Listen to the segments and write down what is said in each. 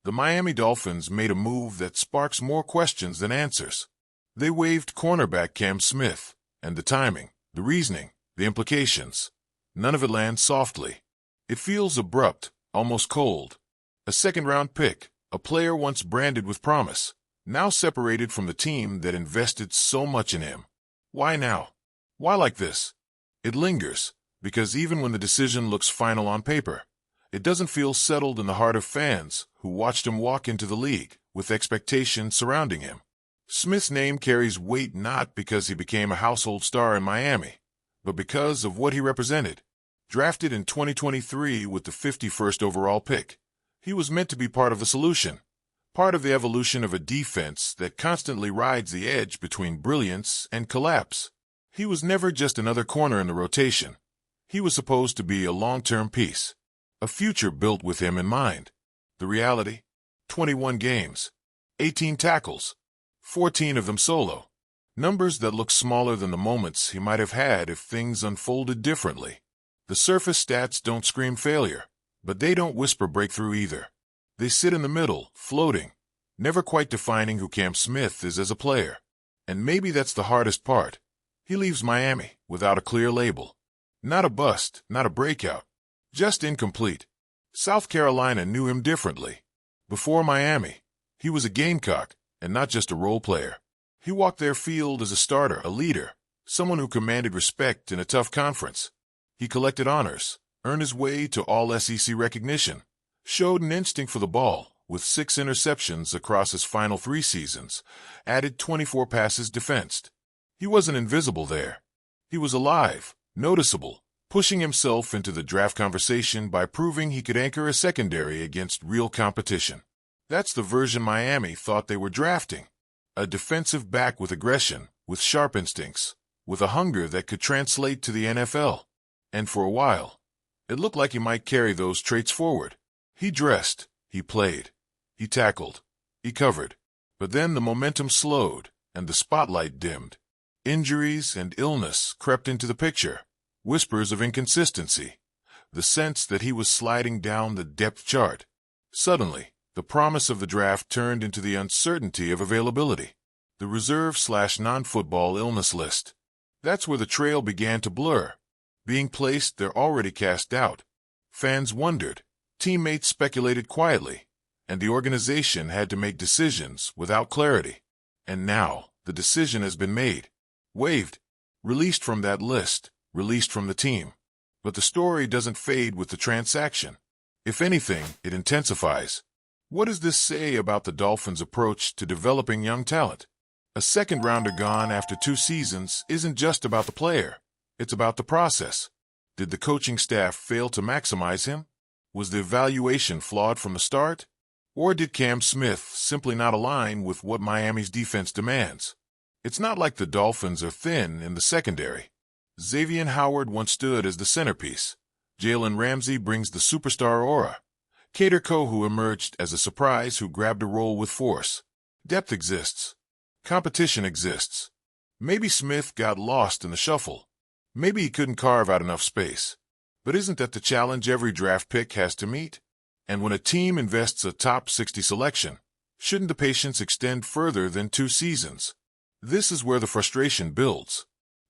the Miami Dolphins made a move that sparks more questions than answers. They waived cornerback Cam Smith, and the timing, the reasoning, the implications. None of it lands softly. It feels abrupt, almost cold. A second-round pick, a player once branded with promise, now separated from the team that invested so much in him. Why now? Why like this? It lingers, because even when the decision looks final on paper, it doesn't feel settled in the heart of fans who watched him walk into the league with expectation surrounding him. Smith's name carries weight not because he became a household star in Miami, but because of what he represented. Drafted in 2023 with the 51st overall pick, he was meant to be part of the solution, part of the evolution of a defense that constantly rides the edge between brilliance and collapse. He was never just another corner in the rotation. He was supposed to be a long-term piece, a future built with him in mind. The reality? 21 games, 18 tackles, 14 of them solo. Numbers that look smaller than the moments he might have had if things unfolded differently. The surface stats don't scream failure, but they don't whisper breakthrough either. They sit in the middle, floating, never quite defining who Cam Smith is as a player. And maybe that's the hardest part. He leaves Miami without a clear label. Not a bust, not a breakout, just incomplete. South Carolina knew him differently. Before Miami, he was a Gamecock and not just a role player. He walked their field as a starter, a leader, someone who commanded respect in a tough conference. He collected honors, earned his way to all-SEC recognition, showed an instinct for the ball with 6 interceptions across his final 3 seasons, added 24 passes defensed. He wasn't invisible there. He was alive, noticeable, pushing himself into the draft conversation by proving he could anchor a secondary against real competition. That's the version Miami thought they were drafting. A defensive back with aggression, with sharp instincts, with a hunger that could translate to the NFL. And for a while, it looked like he might carry those traits forward. He dressed, he played, he tackled, he covered. But then the momentum slowed, and the spotlight dimmed. Injuries and illness crept into the picture, whispers of inconsistency, the sense that he was sliding down the depth chart. Suddenly, the promise of the draft turned into the uncertainty of availability, the reserve/non-football illness list. That's where the trail began to blur. Being placed there already cast doubt. Fans wondered, teammates speculated quietly, and the organization had to make decisions without clarity. And now, the decision has been made. Waived, released from that list, released from the team. But the story doesn't fade with the transaction. If anything, it intensifies. What does this say about the Dolphins' approach to developing young talent? A second-rounder gone after 2 seasons isn't just about the player. It's about the process. Did the coaching staff fail to maximize him? Was the evaluation flawed from the start? Or did Cam Smith simply not align with what Miami's defense demands? It's not like the Dolphins are thin in the secondary. Xavier Howard once stood as the centerpiece. Jalen Ramsey brings the superstar aura. Kader Kohou emerged as a surprise who grabbed a role with force. Depth exists. Competition exists. Maybe Smith got lost in the shuffle. Maybe he couldn't carve out enough space. But isn't that the challenge every draft pick has to meet? And when a team invests a top 60 selection, shouldn't the patience extend further than 2 seasons? This is where the frustration builds.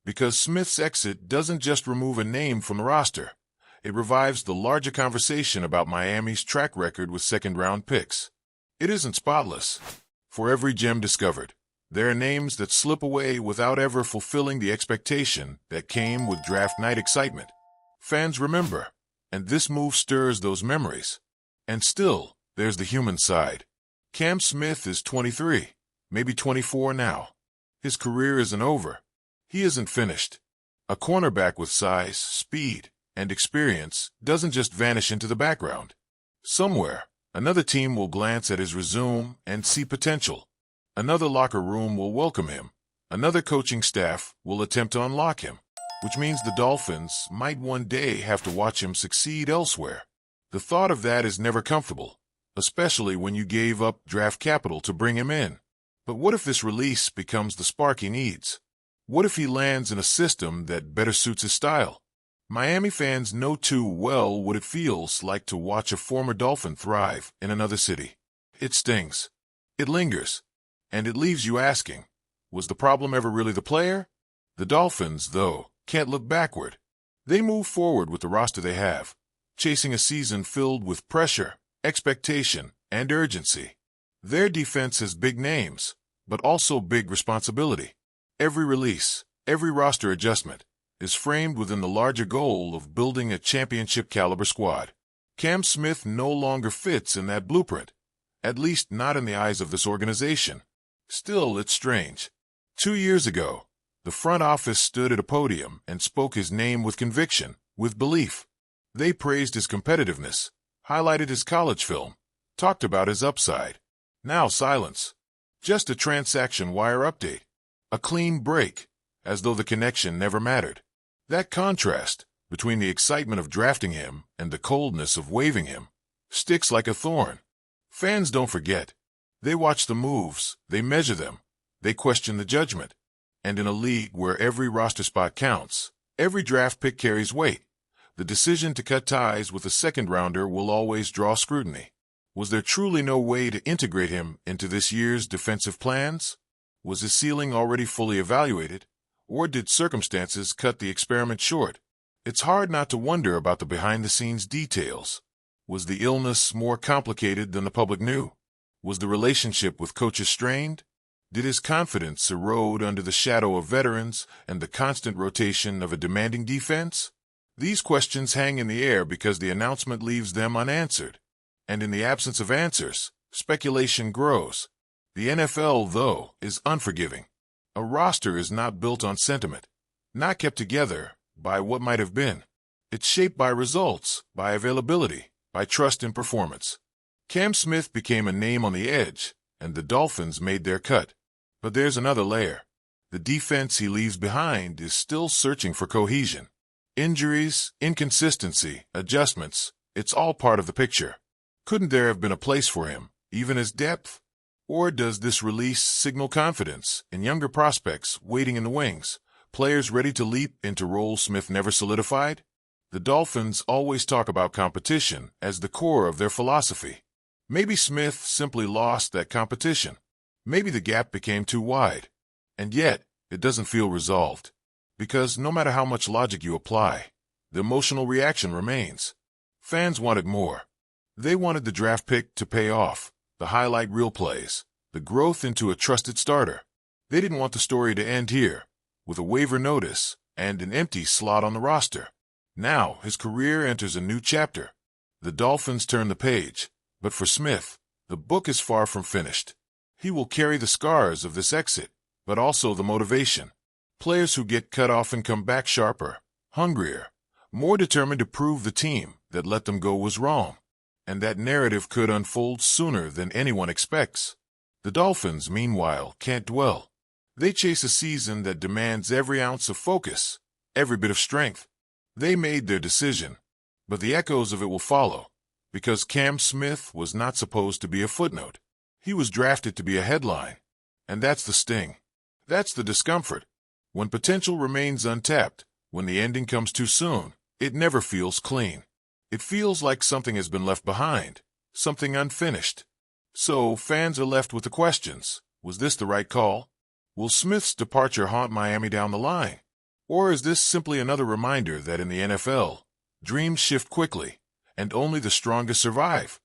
Because Smith's exit doesn't just remove a name from the roster. It revives the larger conversation about Miami's track record with second-round picks. It isn't spotless. For every gem discovered, there are names that slip away without ever fulfilling the expectation that came with draft night excitement. Fans remember, and this move stirs those memories. And still, there's the human side. Cam Smith is 23, maybe 24 now. His career isn't over. He isn't finished. A cornerback with size, speed, and experience doesn't just vanish into the background. Somewhere, another team will glance at his resume and see potential. Another locker room will welcome him. Another coaching staff will attempt to unlock him, which means the Dolphins might one day have to watch him succeed elsewhere. The thought of that is never comfortable, especially when you gave up draft capital to bring him in. But what if this release becomes the spark he needs? What if he lands in a system that better suits his style? Miami fans know too well what it feels like to watch a former Dolphin thrive in another city. It stings. It lingers. And it leaves you asking, was the problem ever really the player? The Dolphins, though, can't look backward. They move forward with the roster they have, chasing a season filled with pressure, expectation, and urgency. Their defense has big names, but also big responsibility. Every release, every roster adjustment, is framed within the larger goal of building a championship-caliber squad. Cam Smith no longer fits in that blueprint, at least not in the eyes of this organization. Still, it's strange. 2 years ago, the front office stood at a podium and spoke his name with conviction, with belief. They praised his competitiveness, highlighted his college film, talked about his upside. Now silence. Just a transaction wire update. A clean break, as though the connection never mattered. That contrast between the excitement of drafting him and the coldness of waiving him sticks like a thorn. Fans don't forget. They watch the moves, they measure them, they question the judgment. And in a league where every roster spot counts, every draft pick carries weight, the decision to cut ties with a second-rounder will always draw scrutiny. Was there truly no way to integrate him into this year's defensive plans? Was his ceiling already fully evaluated? Or did circumstances cut the experiment short? It's hard not to wonder about the behind-the-scenes details. Was the illness more complicated than the public knew? Was the relationship with coaches strained? Did his confidence erode under the shadow of veterans and the constant rotation of a demanding defense? These questions hang in the air because the announcement leaves them unanswered. And in the absence of answers, speculation grows. The NFL, though, is unforgiving. A roster is not built on sentiment, not kept together by what might have been. It's shaped by results, by availability, by trust in performance. Cam Smith became a name on the edge, and the Dolphins made their cut. But there's another layer. The defense he leaves behind is still searching for cohesion. Injuries, inconsistency, adjustments, it's all part of the picture. Couldn't there have been a place for him, even as depth? Or does this release signal confidence in younger prospects waiting in the wings, players ready to leap into roles Smith never solidified? The Dolphins always talk about competition as the core of their philosophy. Maybe Smith simply lost that competition. Maybe the gap became too wide. And yet, it doesn't feel resolved. Because no matter how much logic you apply, the emotional reaction remains. Fans wanted more. They wanted the draft pick to pay off, the highlight reel plays, the growth into a trusted starter. They didn't want the story to end here, with a waiver notice and an empty slot on the roster. Now, his career enters a new chapter. The Dolphins turn the page, but for Smith, the book is far from finished. He will carry the scars of this exit, but also the motivation. Players who get cut off and come back sharper, hungrier, more determined to prove the team that let them go was wrong. And that narrative could unfold sooner than anyone expects. The Dolphins, meanwhile, can't dwell. They chase a season that demands every ounce of focus, every bit of strength. They made their decision, but the echoes of it will follow, because Cam Smith was not supposed to be a footnote. He was drafted to be a headline. And that's the sting. That's the discomfort. When potential remains untapped, when the ending comes too soon, it never feels clean. It feels like something has been left behind, something unfinished. So fans are left with the questions. Was this the right call? Will Smith's departure haunt Miami down the line? Or is this simply another reminder that in the NFL, dreams shift quickly, and only the strongest survive?